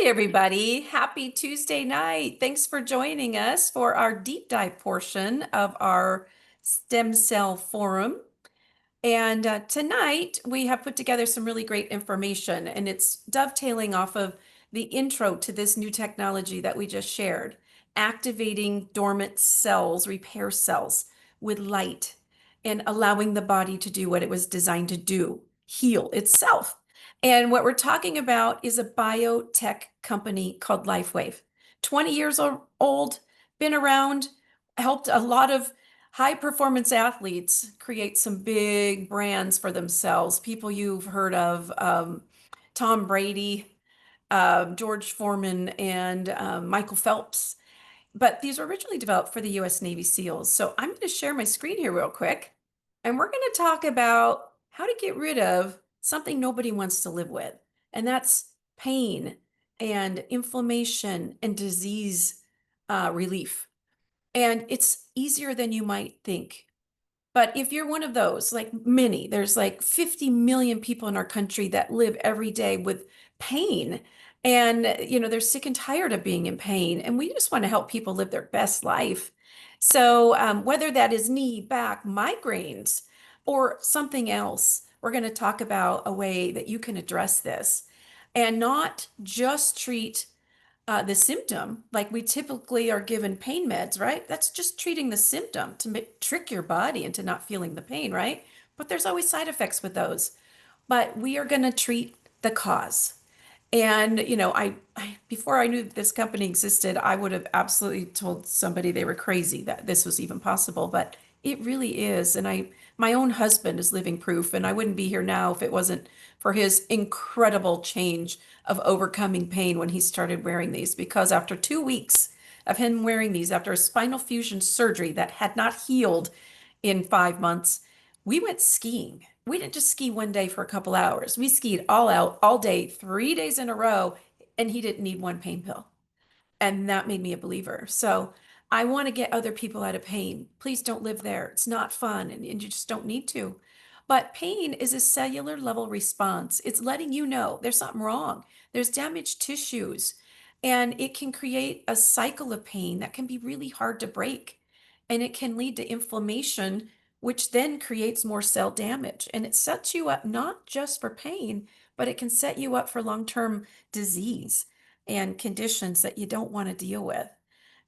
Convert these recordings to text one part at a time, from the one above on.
everybody. Happy Tuesday night. Thanks for joining us for our deep dive portion of our stem cell forum. And tonight we have put together some really great information, and it's dovetailing off of the intro to this new technology that we just shared, activating dormant cells, repair cells with light, and allowing the body to do what it was designed to do, heal itself. And what we're talking about is a biotech company called LifeWave. 20 years old, been around, helped a lot of high performance athletes create some big brands for themselves. People you've heard of, Tom Brady, George Foreman, and Michael Phelps. But these were originally developed for the US Navy SEALs. So I'm going to share my screen here real quick, and we're going to talk about how to get rid of something nobody wants to live with, and that's pain and inflammation and disease relief. And it's easier than you might think. But if you're one of those, like many, there's like 50 million people in our country that live every day with pain. And, they're sick and tired of being in pain. And we just want to help people live their best life. So, whether that is knee, back, migraines, or something else, we're going to talk about a way that you can address this and not just treat the symptom, like we typically are given pain meds, right? That's just treating the symptom to trick your body into not feeling the pain, right? But there's always side effects with those. But we are going to treat the cause. And, I before I knew this company existed, I would have absolutely told somebody they were crazy that this was even possible, but it really is. And my own husband is living proof, and I wouldn't be here now if it wasn't for his incredible change of overcoming pain when he started wearing these. Because after 2 weeks of him wearing these, after a spinal fusion surgery that had not healed in 5 months, we went skiing. We didn't just ski one day for a couple hours. We skied all out, all day, 3 days in a row, and he didn't need one pain pill. And that made me a believer. So I want to get other people out of pain. Please don't live there. It's not fun, and you just don't need to. But pain is a cellular level response. It's letting you know there's something wrong. There's damaged tissues, and it can create a cycle of pain that can be really hard to break. And it can lead to inflammation, which then creates more cell damage. And it sets you up not just for pain, but it can set you up for long-term disease and conditions that you don't want to deal with.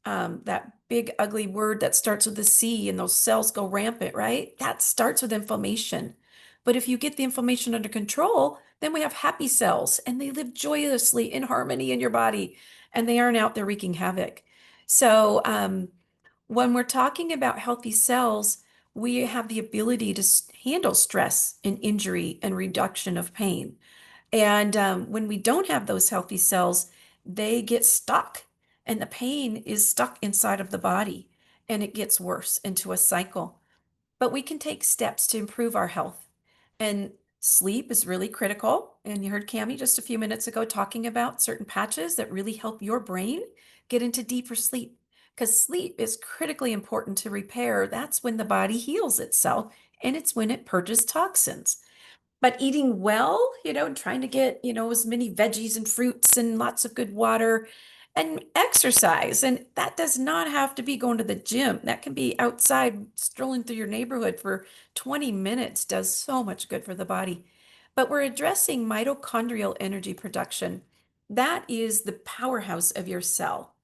That big ugly word that starts with a C and those cells go rampant, right? That starts with inflammation. But if you get the inflammation under control, then we have happy cells and they live joyously in harmony in your body and they aren't out there wreaking havoc. So, when we're talking about healthy cells, we have the ability to handle stress and injury and reduction of pain. And when we don't have those healthy cells, they get stuck, and the pain is stuck inside of the body, and it gets worse into a cycle. But we can take steps to improve our health. And sleep is really critical. And you heard Cami just a few minutes ago talking about certain patches that really help your brain get into deeper sleep. Because sleep is critically important to repair. That's when the body heals itself, and it's when it purges toxins. But eating well, and trying to get, as many veggies and fruits and lots of good water and exercise. And that does not have to be going to the gym. That can be outside strolling through your neighborhood for 20 minutes, does so much good for the body. But we're addressing mitochondrial energy production. That is the powerhouse of your cell.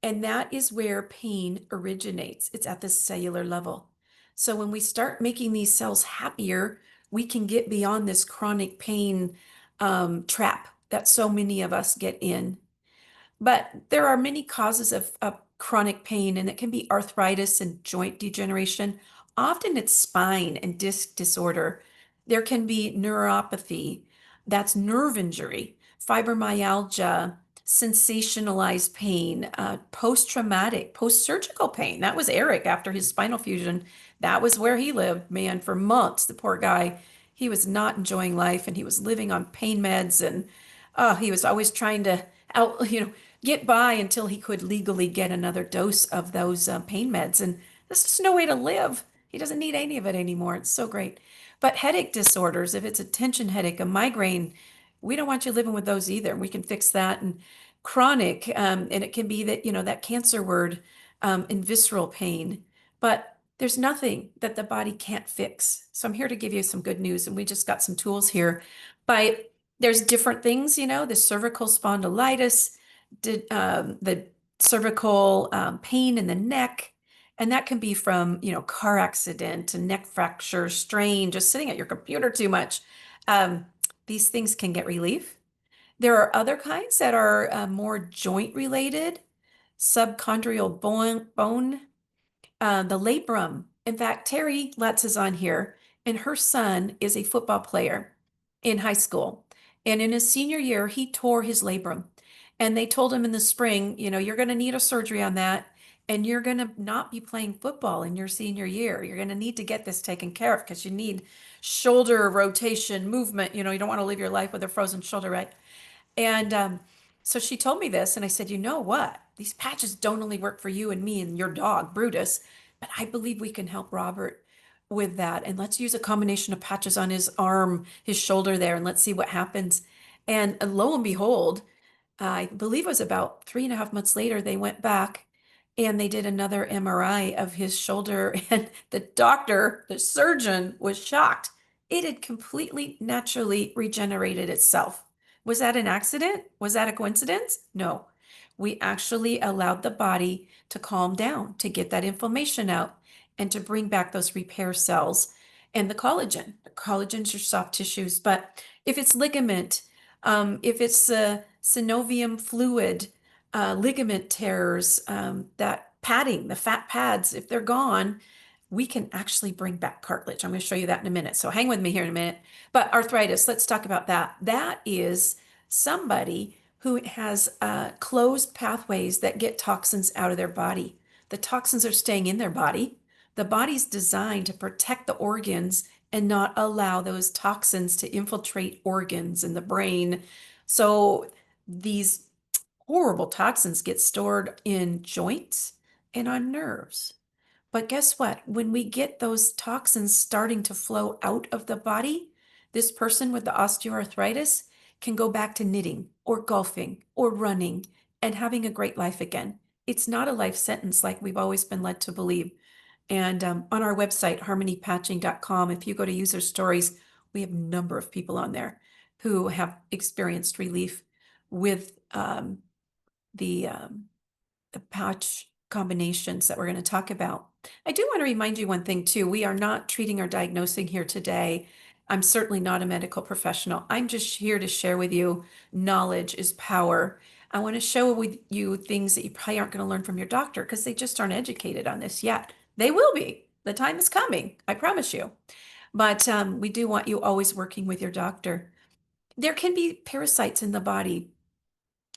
And that is where pain originates. It's at the cellular level. So when we start making these cells happier, we can get beyond this chronic pain trap that so many of us get in. But there are many causes of chronic pain, and it can be arthritis and joint degeneration. Often it's spine and disc disorder. There can be neuropathy, that's nerve injury, fibromyalgia, sensationalized pain, post-traumatic, post-surgical pain. That was Eric after his spinal fusion. That was where he lived, man, for months. The poor guy, he was not enjoying life, and he was living on pain meds, and he was always trying to out, get by until he could legally get another dose of those pain meds. And this is no way to live. He doesn't need any of it anymore. It's so great. But headache disorders, if it's a tension headache, a migraine, we don't want you living with those either. We can fix that. And chronic, and it can be that, that cancer word, and visceral pain, but there's nothing that the body can't fix. So I'm here to give you some good news, and we just got some tools here. But there's different things, the cervical spondylitis, the cervical pain in the neck, and that can be from, car accident, a neck fracture, strain, just sitting at your computer too much. Um, these things can get relief. There are other kinds that are more joint related, subchondral bone, the labrum. In fact, Terry Letts is on here, and her son is a football player in high school. And in his senior year, he tore his labrum. And they told him in the spring, you're going to need a surgery on that. And you're going to not be playing football in your senior year. You're going to need to get this taken care of because you need shoulder rotation, movement. You don't want to live your life with a frozen shoulder, right? And so she told me this, and I said, you know what? These patches don't only work for you and me and your dog, Brutus, but I believe we can help Robert with that. And let's use a combination of patches on his arm, his shoulder there, and let's see what happens. And lo and behold, I believe it was about 3.5 months later, they went back and they did another MRI of his shoulder. And the doctor, the surgeon, was shocked. It had completely naturally regenerated itself. Was that an accident? Was that a coincidence? No. We actually allowed the body to calm down, to get that inflammation out, and to bring back those repair cells and the collagen. The collagen's your soft tissues, but if it's ligament, if it's synovium fluid, ligament tears, that padding, the fat pads, if they're gone, we can actually bring back cartilage. I'm going to show you that in a minute. So hang with me here in a minute. But arthritis, let's talk about that. That is somebody who has closed pathways that get toxins out of their body. The toxins are staying in their body. The body's designed to protect the organs and not allow those toxins to infiltrate organs in the brain. So these horrible toxins get stored in joints and on nerves. But guess what? When we get those toxins starting to flow out of the body, this person with the osteoarthritis can go back to knitting or golfing or running and having a great life again. It's not a life sentence like we've always been led to believe. And on our website, harmonypatching.com, if you go to user stories, we have a number of people on there who have experienced relief with the patch combinations that we're going to talk about. I do want to remind you one thing too. We are not treating or diagnosing here today. I'm certainly not a medical professional. I'm just here to share with you knowledge is power. I want to share with you things that you probably aren't going to learn from your doctor because they just aren't educated on this yet. They will be. The time is coming, I promise you. But we do want you always working with your doctor. There can be parasites in the body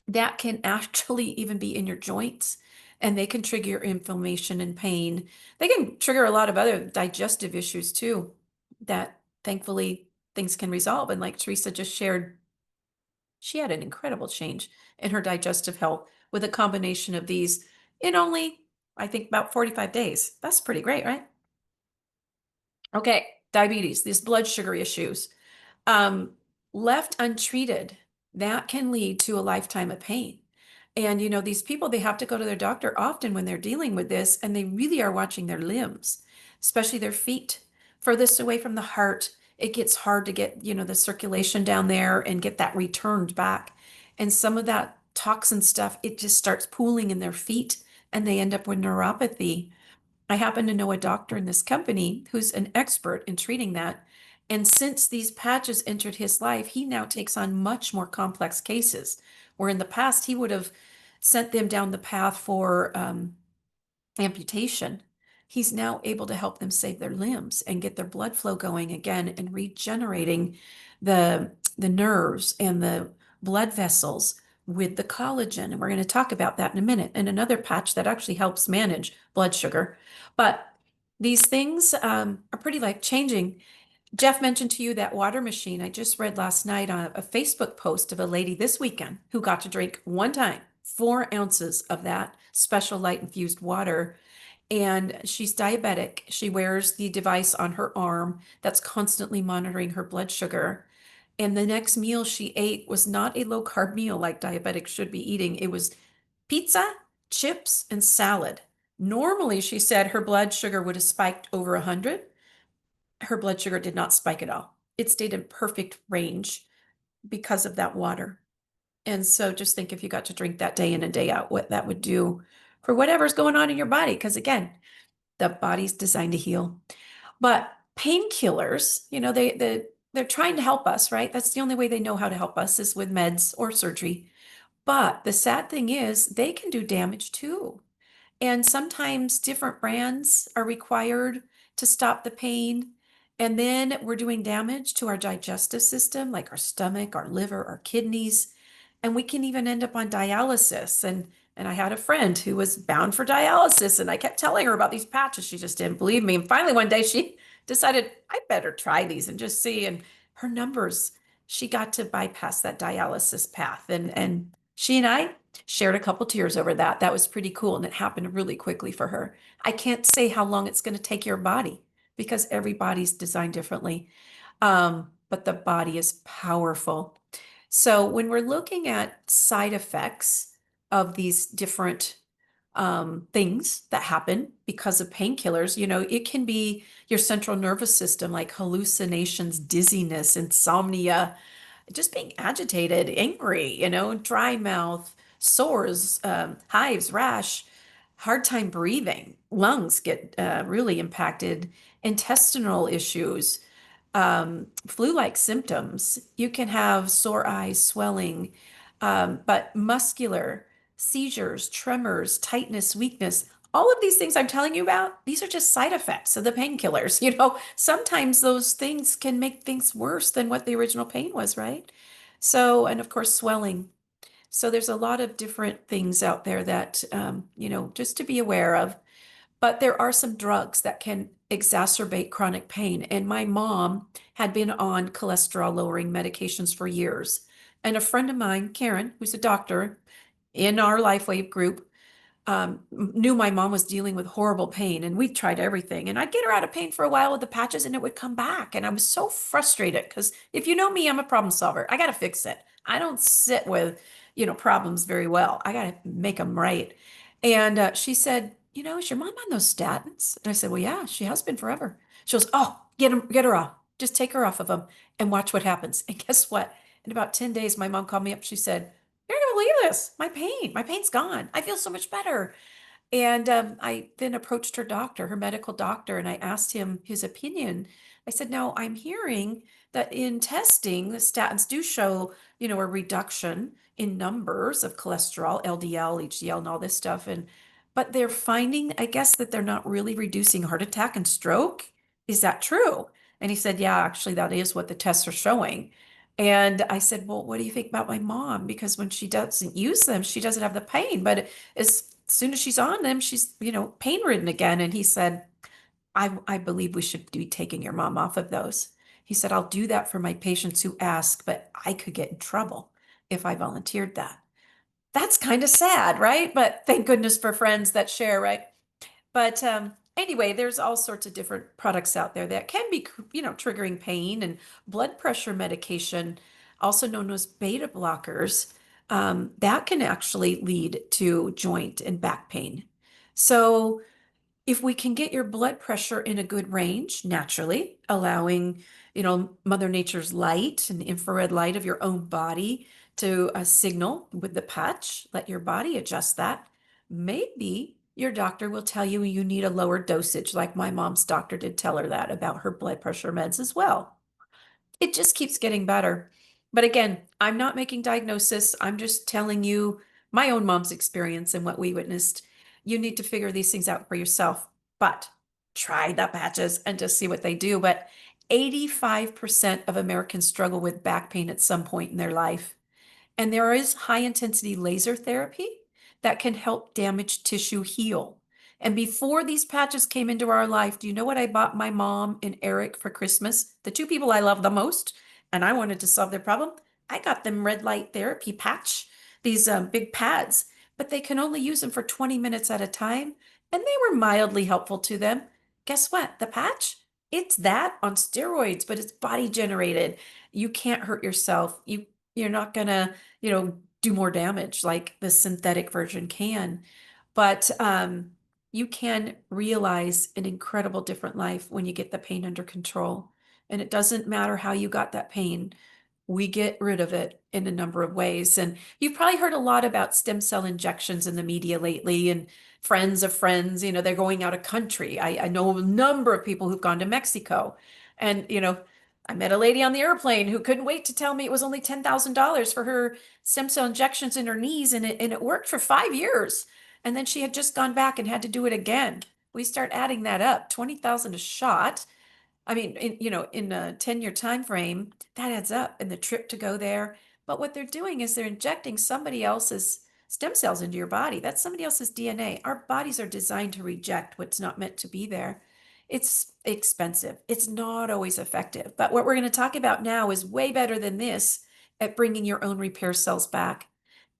that can actually even be in your joints, and they can trigger inflammation and pain. They can trigger a lot of other digestive issues too, that thankfully things can resolve. And like Teresa just shared, she had an incredible change in her digestive health with a combination of these in only, I think, about 45 days. That's pretty great, right? Okay, diabetes, these blood sugar issues. Um, Left untreated, that can lead to a lifetime of pain. And these people, they have to go to their doctor often when they're dealing with this, and they really are watching their limbs, especially their feet. Furthest away from the heart, it gets hard to get, the circulation down there and get that returned back. And some of that toxin stuff, it just starts pooling in their feet, and they end up with neuropathy. I happen to know a doctor in this company who's an expert in treating that. And since these patches entered his life, he now takes on much more complex cases, where in the past he would have sent them down the path for amputation. He's now able to help them save their limbs and get their blood flow going again and regenerating the nerves and the blood vessels with the collagen. And we're going to talk about that in a minute. And another patch that actually helps manage blood sugar. But these things are pretty life changing. Jeff mentioned to you that water machine. I just read last night on a Facebook post of a lady this weekend who got to drink one time 4 ounces of that special light infused water. And she's diabetic. She wears the device on her arm that's constantly monitoring her blood sugar. And the next meal she ate was not a low carb meal like diabetics should be eating. It was pizza, chips, and salad. Normally, she said her blood sugar would have spiked over 100. Her blood sugar did not spike at all. It stayed in perfect range because of that water. And so just think if you got to drink that day in and day out, what that would do for whatever's going on in your body. Because again, the body's designed to heal. But painkillers, they're trying to help us, right? That's the only way they know how to help us is with meds or surgery. But the sad thing is they can do damage too. And sometimes different brands are required to stop the pain. And then we're doing damage to our digestive system, like our stomach, our liver, our kidneys. And we can even end up on dialysis. And I had a friend who was bound for dialysis, and I kept telling her about these patches. She just didn't believe me. And finally, one day she decided, I better try these and just see. And her numbers, she got to bypass that dialysis path. And she and I shared a couple tears over that. That was pretty cool. And it happened really quickly for her. I can't say how long it's going to take your body because every body's designed differently. But the body is powerful. So when we're looking at side effects of these different things that happen because of painkillers, it can be your central nervous system, like hallucinations, dizziness, insomnia, just being agitated, angry, dry mouth, sores, hives, rash, hard time breathing, lungs get really impacted, intestinal issues, flu-like symptoms. You can have sore eyes, swelling, but muscular, seizures, tremors, tightness, weakness. All of these things I'm telling you about, these are just side effects of the painkillers. Sometimes those things can make things worse than what the original pain was, right? So, and of course, swelling. So there's a lot of different things out there that, just to be aware of. But there are some drugs that can exacerbate chronic pain. And my mom had been on cholesterol lowering medications for years. And a friend of mine, Karen, who's a doctor in our LifeWave group, knew my mom was dealing with horrible pain, and we tried everything. And I'd get her out of pain for a while with the patches, and it would come back. And I was so frustrated because if you know me, I'm a problem solver. I got to fix it. I don't sit with, problems very well. I got to make them right. And she said, is your mom on those statins? And I said, well, yeah, she has been forever. She goes, oh, get her off. Just take her off of them and watch what happens. And guess what? In about 10 days, my mom called me up. She said, you're gonna believe this. My pain's gone. I feel so much better. And I then approached her doctor, her medical doctor, and I asked him his opinion. I said, now I'm hearing that in testing, the statins do show, a reduction in numbers of cholesterol, LDL, HDL, and all this stuff. But they're finding, I guess, that they're not really reducing heart attack and stroke. Is that true? And he said, yeah, actually, that is what the tests are showing. And I said, well, what do you think about my mom? Because when she doesn't use them, she doesn't have the pain. But as soon as she's on them, she's, pain ridden again. And he said, I believe we should be taking your mom off of those. He said, I'll do that for my patients who ask, but I could get in trouble if I volunteered that. That's kind of sad, right? But thank goodness for friends that share, right? But anyway, there's all sorts of different products out there that can be, triggering pain and blood pressure medication, also known as beta blockers, that can actually lead to joint and back pain. So if we can get your blood pressure in a good range naturally, allowing, Mother Nature's light and infrared light of your own body to signal with the patch, let your body adjust that. Maybe your doctor will tell you you need a lower dosage, like my mom's doctor did tell her that about her blood pressure meds as well. It just keeps getting better. But again, I'm not making diagnosis. I'm just telling you my own mom's experience and what we witnessed. You need to figure these things out for yourself, but try the patches and just see what they do. But 85% of Americans struggle with back pain at some point in their life. And there is high intensity laser therapy that can help damaged tissue heal. And before these patches came into our life, do you know what I bought my mom and Eric for Christmas? The two people I love the most, and I wanted to solve their problem. I got them red light therapy patch, these big pads, but they can only use them for 20 minutes at a time. And they were mildly helpful to them. Guess what? The patch? It's that on steroids, but it's body generated. You can't hurt yourself. You're not gonna, do more damage like the synthetic version can. But you can realize an incredible different life when you get the pain under control. And it doesn't matter how you got that pain. We get rid of it in a number of ways. And you've probably heard a lot about stem cell injections in the media lately, and friends of friends, they're going out of country. I know a number of people who've gone to Mexico. And, I met a lady on the airplane who couldn't wait to tell me it was only $10,000 for her stem cell injections in her knees, and it worked for 5 years. And then she had just gone back and had to do it again. We start adding that up, 20,000 a shot. I mean, in a 10-year time frame, that adds up, and the trip to go there. But what they're doing is they're injecting somebody else's stem cells into your body. That's somebody else's DNA. Our bodies are designed to reject what's not meant to be there. It's expensive. It's not always effective. But what we're going to talk about now is way better than this at bringing your own repair cells back.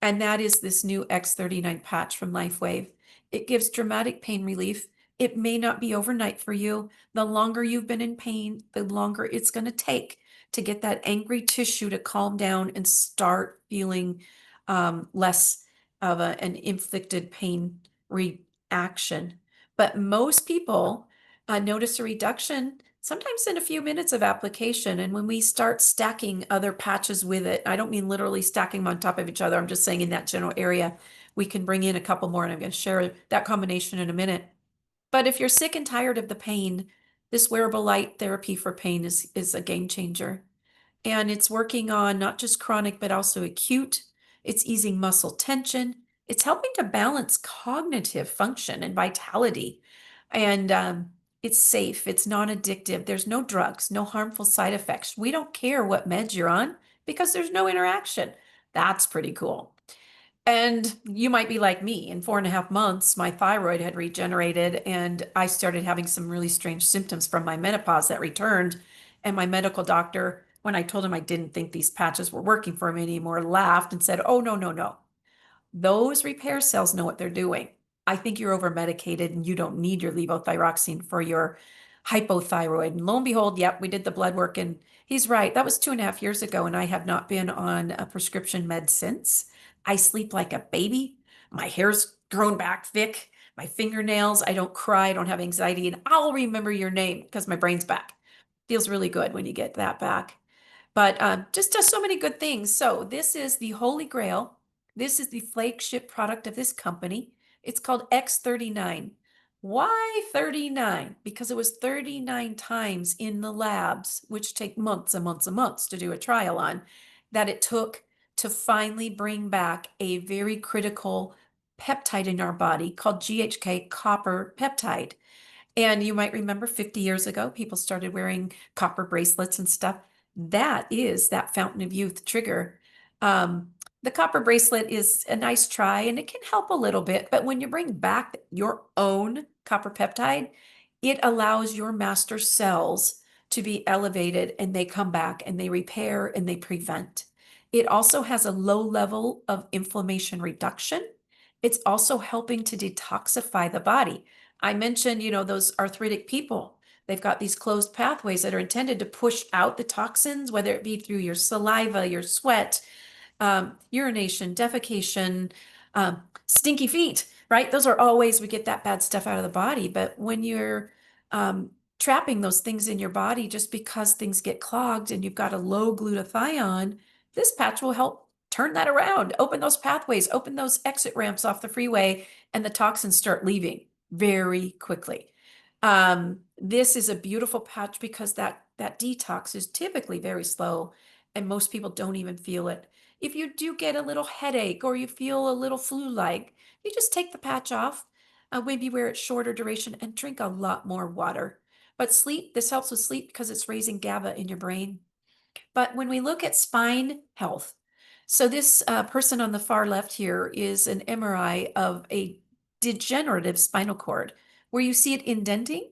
And that is this new X39 patch from LifeWave. It gives dramatic pain relief. It may not be overnight for you. The longer you've been in pain, the longer it's going to take to get that angry tissue to calm down and start feeling less of an inflicted pain reaction. But most people notice a reduction sometimes in a few minutes of application. And when we start stacking other patches with it, I don't mean literally stacking them on top of each other. I'm just saying in that general area, we can bring in a couple more, and I'm going to share that combination in a minute. But if you're sick and tired of the pain, this wearable light therapy for pain is a game changer. And it's working on not just chronic, but also acute. It's easing muscle tension. It's helping to balance cognitive function and vitality. And it's safe. It's non-addictive. There's no drugs, no harmful side effects. We don't care what meds you're on because there's no interaction. That's pretty cool. And you might be like me. In 4.5 months, my thyroid had regenerated, and I started having some really strange symptoms from my menopause that returned. And my medical doctor, when I told him I didn't think these patches were working for me anymore, laughed and said, "Oh, no, no, no. Those repair cells know what they're doing. I think you're over medicated and you don't need your levothyroxine for your hypothyroid." And lo and behold, yep, we did the blood work, and he's right. That was 2.5 years ago, and I have not been on a prescription med since. I sleep like a baby. My hair's grown back thick. My fingernails, I don't cry, I don't have anxiety, and I'll remember your name because my brain's back. Feels really good when you get that back. But just does so many good things. So this is the Holy Grail. This is the flagship product of this company. It's called X39. Why 39? Because it was 39 times in the labs, which take months and months and months to do a trial on, that it took to finally bring back a very critical peptide in our body called GHK copper peptide. And you might remember 50 years ago, people started wearing copper bracelets and stuff. That is that fountain of youth trigger. The copper bracelet is a nice try, and it can help a little bit, but when you bring back your own copper peptide, it allows your master cells to be elevated, and they come back and they repair and they prevent. It also has a low level of inflammation reduction. It's also helping to detoxify the body. I mentioned, those arthritic people. They've got these closed pathways that are intended to push out the toxins, whether it be through your saliva, your sweat, urination, defecation, stinky feet, right? Those are all ways we get that bad stuff out of the body. But when you're trapping those things in your body just because things get clogged and you've got a low glutathione, this patch will help turn that around, open those pathways, open those exit ramps off the freeway, and the toxins start leaving very quickly. This is a beautiful patch because that detox is typically very slow, and most people don't even feel it. If you do get a little headache or you feel a little flu-like, you just take the patch off, maybe wear it shorter duration, and drink a lot more water. But sleep, this helps with sleep because it's raising GABA in your brain. But when we look at spine health, so this person on the far left here is an MRI of a degenerative spinal cord where you see it indenting.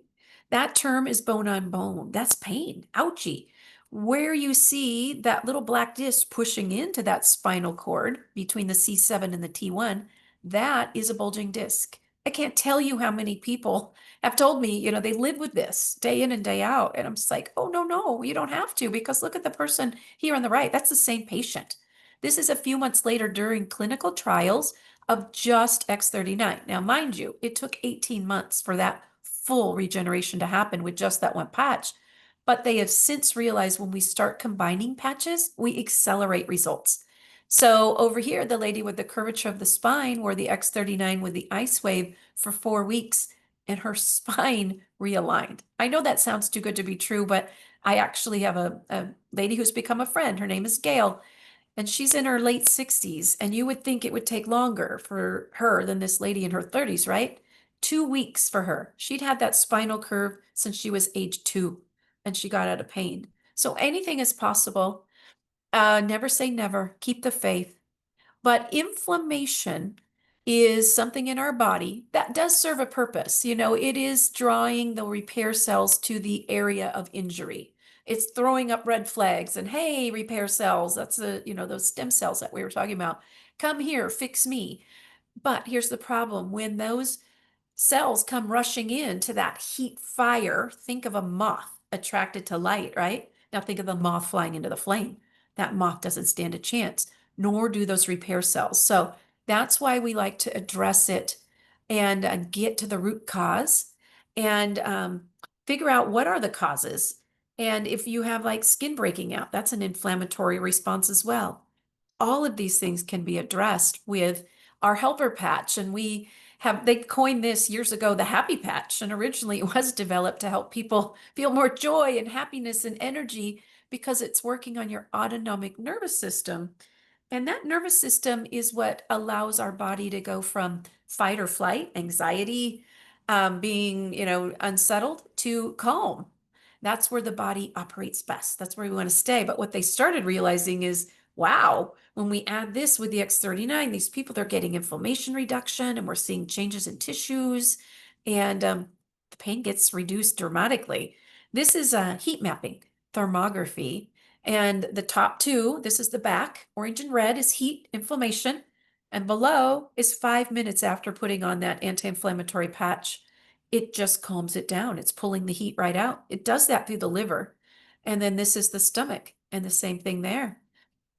That term is bone on bone. That's pain. Ouchie. Where you see that little black disc pushing into that spinal cord between the C7 and the T1, that is a bulging disc. I can't tell you how many people have told me, they live with this day in and day out. And I'm just like, oh, no, no, you don't have to, because look at the person here on the right. That's the same patient. This is a few months later during clinical trials of just X39. Now, mind you, it took 18 months for that full regeneration to happen with just that one patch. But they have since realized when we start combining patches, we accelerate results. So over here, the lady with the curvature of the spine wore the X39 with the ice wave for 4 weeks and her spine realigned. I know that sounds too good to be true, but I actually have a lady who's become a friend. Her name is Gail, and she's in her late 60s. And you would think it would take longer for her than this lady in her 30s, right? 2 weeks for her. She'd had that spinal curve since she was age 2 and she got out of pain. So anything is possible. Never say never. Keep the faith. But inflammation is something in our body that does serve a purpose. It is drawing the repair cells to the area of injury. It's throwing up red flags and, hey, repair cells, that's those stem cells that we were talking about. Come here, fix me. But here's the problem. When those cells come rushing in to that heat fire, think of a moth attracted to light, right? Now think of the moth flying into the flame. That moth doesn't stand a chance, nor do those repair cells. So that's why we like to address it and get to the root cause and figure out what are the causes. And if you have like skin breaking out, that's an inflammatory response as well. All of these things can be addressed with our helper patch. And they coined this years ago, the happy patch. And originally it was developed to help people feel more joy and happiness and energy because it's working on your autonomic nervous system. And that nervous system is what allows our body to go from fight or flight, anxiety, being, unsettled, to calm. That's where the body operates best. That's where we want to stay. But what they started realizing is, wow, when we add this with the X39, these people, they're getting inflammation reduction and we're seeing changes in tissues and the pain gets reduced dramatically. This is heat mapping, thermography. And the top two, this is the back, orange and red is heat, inflammation. And below is 5 minutes after putting on that anti-inflammatory patch. It just calms it down. It's pulling the heat right out. It does that through the liver. And then this is the stomach and the same thing there.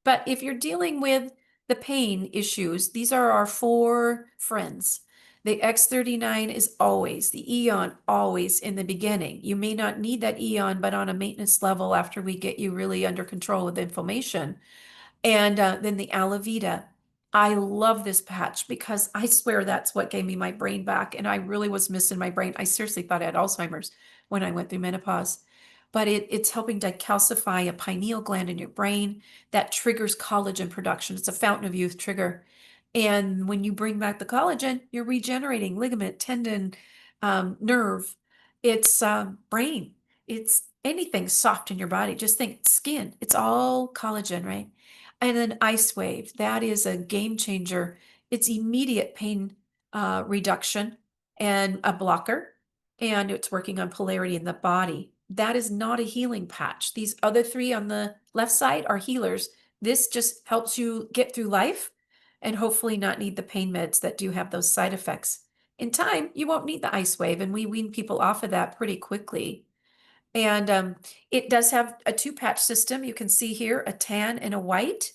But if you're dealing with the pain issues, these are our four friends. The X39 is always, the Eon always in the beginning. You may not need that Eon, but on a maintenance level after we get you really under control with inflammation. And then the Alavita. I love this patch because I swear that's what gave me my brain back. And I really was missing my brain. I seriously thought I had Alzheimer's when I went through menopause. But it's helping decalcify a pineal gland in your brain that triggers collagen production. It's a fountain of youth trigger. And when you bring back the collagen, you're regenerating ligament, tendon, nerve. It's brain. It's anything soft in your body. Just think skin. It's all collagen, right? And then ice wave, that is a game changer. It's immediate pain reduction and a blocker, and it's working on polarity in the body. That is not a healing patch. These other three on the left side are healers. This just helps you get through life and hopefully not need the pain meds that do have those side effects. In time, you won't need the ice wave, and we wean people off of that pretty quickly. And it does have a two-patch system. You can see here a tan and a white.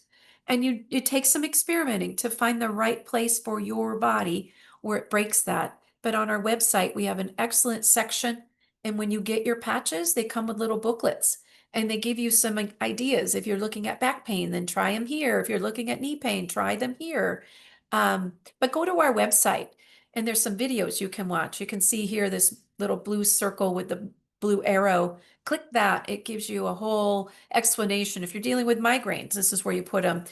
And it takes some experimenting to find the right place for your body where it breaks that. But on our website, we have an excellent section. And when you get your patches, they come with little booklets and they give you some ideas. If you're looking at back pain, then try them here. If you're looking at knee pain, try them here. But go to our website and there's some videos you can watch. You can see here this little blue circle with the blue arrow. Click that. It gives you a whole explanation. If you're dealing with migraines, this is where you put them.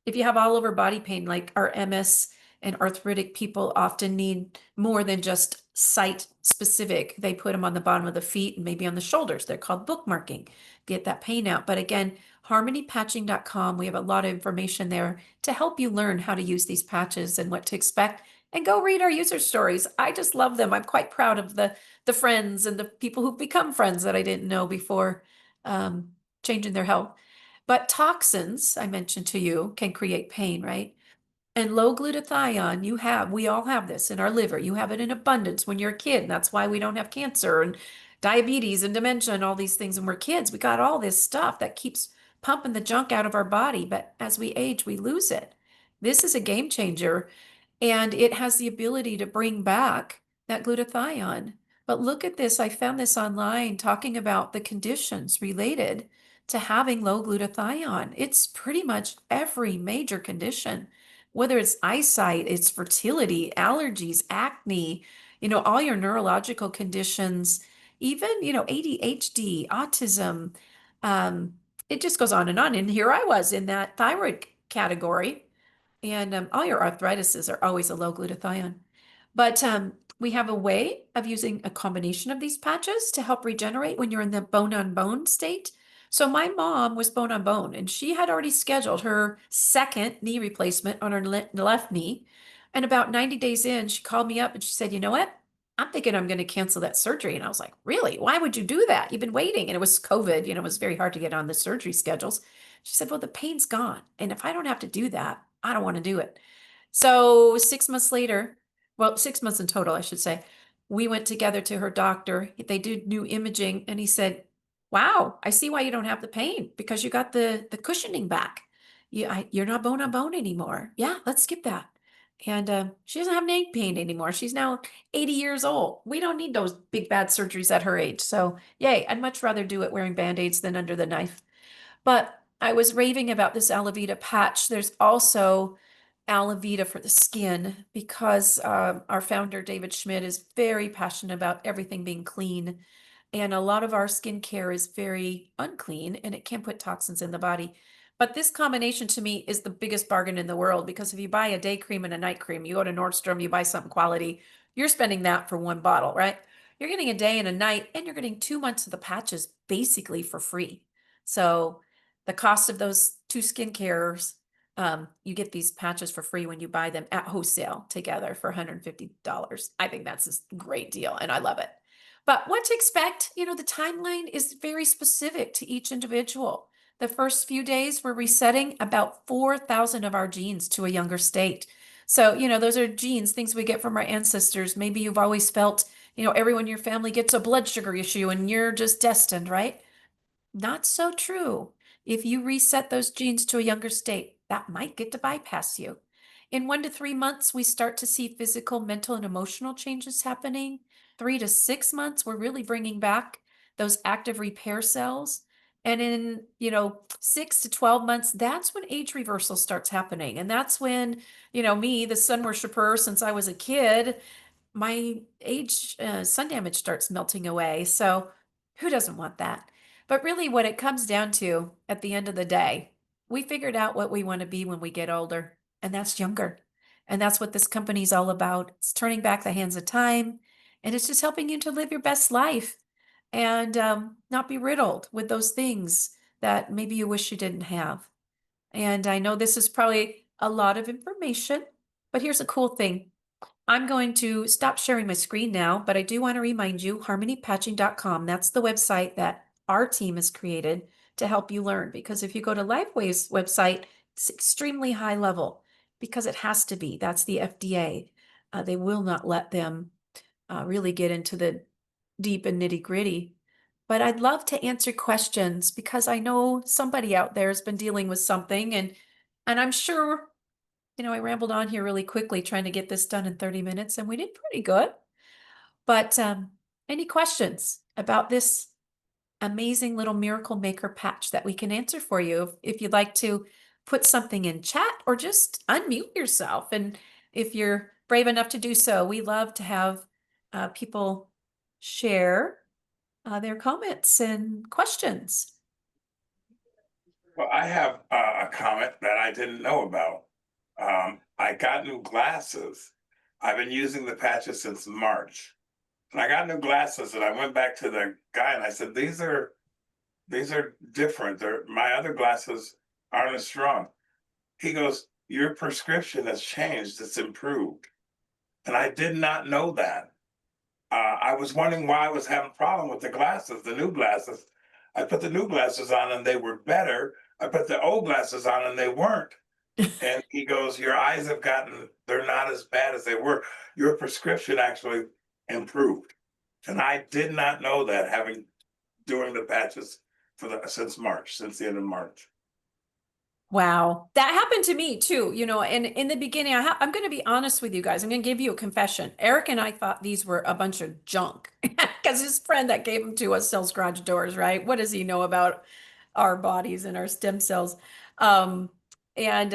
If you have all over body pain, like our MS and arthritic people often need more than just site specific. They put them on the bottom of the feet and maybe on the shoulders. They're called bookmarking. Get that pain out. But again, harmonypatching.com, we have a lot of information there to help you learn how to use these patches and what to expect. And go read our user stories. I just love them. I'm quite proud of the friends and the people who've become friends that I didn't know before changing their health. But toxins, I mentioned to you, can create pain, right? And low glutathione, we all have this in our liver. You have it in abundance when you're a kid. And that's why we don't have cancer and diabetes and dementia and all these things when we're kids. We got all this stuff that keeps pumping the junk out of our body. But as we age, we lose it. This is a game changer, and it has the ability to bring back that glutathione. But look at this. I found this online talking about the conditions related to having low glutathione. It's pretty much every major condition, whether it's eyesight, it's fertility, allergies, acne, all your neurological conditions, even, ADHD, autism. Um, it just goes on and on. And here I was in that thyroid category. And all your arthritises are always a low glutathione. But we have a way of using a combination of these patches to help regenerate when you're in the bone on bone state. So my mom was bone on bone, and she had already scheduled her second knee replacement on her left knee. And about 90 days in, she called me up and she said, "You know what? I'm thinking I'm going to cancel that surgery." And I was like, "Really? Why would you do that? You've been waiting." And it was COVID, it was very hard to get on the surgery schedules. She said, "Well, the pain's gone. And if I don't have to do that, I don't want to do it." So 6 months later, well, 6 months in total, I should say, we went together to her doctor. They did new imaging, and he said, "Wow, I see why you don't have the pain, because you got the cushioning back. You're not bone on bone anymore. Yeah, let's skip that." And she doesn't have any pain anymore. She's now 80 years old. We don't need those big bad surgeries at her age. So yay, I'd much rather do it wearing Band-Aids than under the knife. But I was raving about this Alavita patch. There's also Alavita for the skin, because our founder, David Schmidt, is very passionate about everything being clean. And a lot of our skincare is very unclean, and it can put toxins in the body. But this combination to me is the biggest bargain in the world, because if you buy a day cream and a night cream, you go to Nordstrom, you buy something quality, you're spending that for one bottle, right? You're getting a day and a night, and you're getting 2 months of the patches basically for free. So the cost of those two skincares, you get these patches for free when you buy them at wholesale together for $150. I think that's a great deal, and I love it. But what to expect? The timeline is very specific to each individual. The first few days, we're resetting about 4,000 of our genes to a younger state. So, those are genes, things we get from our ancestors. Maybe you've always felt, everyone in your family gets a blood sugar issue and you're just destined, right? Not so true. If you reset those genes to a younger state, that might get to bypass you. In 1 to 3 months, we start to see physical, mental, and emotional changes happening. 3 to 6 months, we're really bringing back those active repair cells. And in, 6 to 12 months, that's when age reversal starts happening. And that's when, me, the sun worshiper, since I was a kid, my age sun damage starts melting away. So who doesn't want that? But really, what it comes down to at the end of the day, we figured out what we want to be when we get older, and that's younger. And that's what this company's all about. It's turning back the hands of time, and it's just helping you to live your best life, and not be riddled with those things that maybe you wish you didn't have. And I know this is probably a lot of information, but here's a cool thing. I'm going to stop sharing my screen now, but I do want to remind you, harmonypatching.com, that's the website that our team has created to help you learn. Because if you go to LifeWave's website, it's extremely high level, because it has to be. That's the FDA. They will not let them really get into the deep and nitty gritty. But I'd love to answer questions, because I know somebody out there has been dealing with something, and I'm sure, I rambled on here really quickly trying to get this done in 30 minutes, and we did pretty good. But any questions about this amazing little miracle maker patch that we can answer for you? If you'd like to put something in chat, or just unmute yourself, and if you're brave enough to do so, we love to have people share their comments and questions. Well, I have a comment that I didn't know about. I got new glasses. I've been using the patches since March. And I got new glasses, and I went back to the guy and I said, these are different. My other glasses aren't as strong. He goes, "Your prescription has changed, it's improved." And I did not know that. I was wondering why I was having a problem with the glasses, the new glasses. I put the new glasses on and they were better. I put the old glasses on and they weren't. And he goes, your eyes have gotten, they're not as bad as they were. Your prescription actually improved. And I did not know that, having doing the patches for the since March, since the end of March. Wow. That happened to me too, and in the beginning, I'm going to be honest with you guys. I'm going to give you a confession. Eric and I thought these were a bunch of junk because his friend that gave them to us sells garage doors, right? What does he know about our bodies and our stem cells? Um, and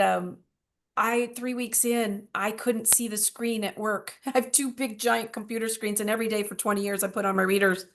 3 weeks in, I couldn't see the screen at work. I have two big giant computer screens, and every day for 20 years, I put on my readers.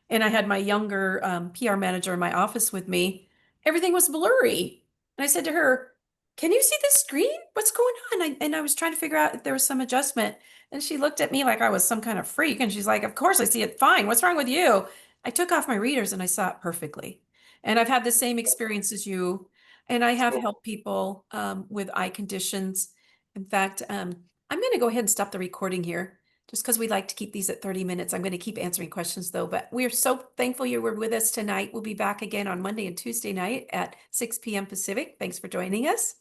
And I had my younger PR manager in my office with me. Everything was blurry. And I said to her, "Can you see the screen? What's going on?" And I was trying to figure out if there was some adjustment. And she looked at me like I was some kind of freak. And she's like, "Of course, I see it fine. What's wrong with you?" I took off my readers and I saw it perfectly. And I've had the same experience as you. And I have So, helped people with eye conditions. In fact, I'm going to go ahead and stop the recording here just because we like to keep these at 30 minutes. I'm going to keep answering questions though, but we're so thankful you were with us tonight. We'll be back again on Monday and Tuesday night at 6 p.m. Pacific. Thanks for joining us.